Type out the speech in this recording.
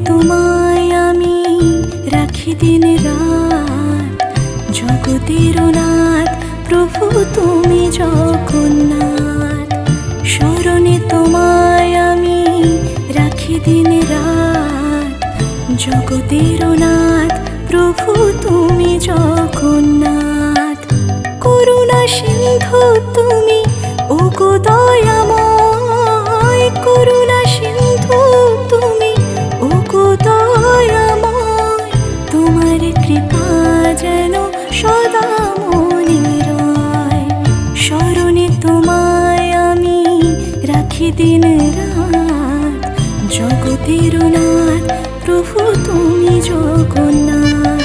তোমায় আমি রাখি দিন রাত, জগতের নাথ প্রভু তুমি জগন্নাথ। স্মরণে তোমায় আমি রাখি দিন রাত, জগতের নাথ প্রভু তুমি জগন্নাথ। করুণা সিন্ধু তুমি ওগো দয়াময়, করুণা সিন্ধু তুমি ওগো দয়াময়। তোমার কৃপা যেন সদা মনে রয়, স্মরণে তোমায় আমি রাখি দিন রাত, জগতের নাথ প্রভু তুমি জগন্নাথ।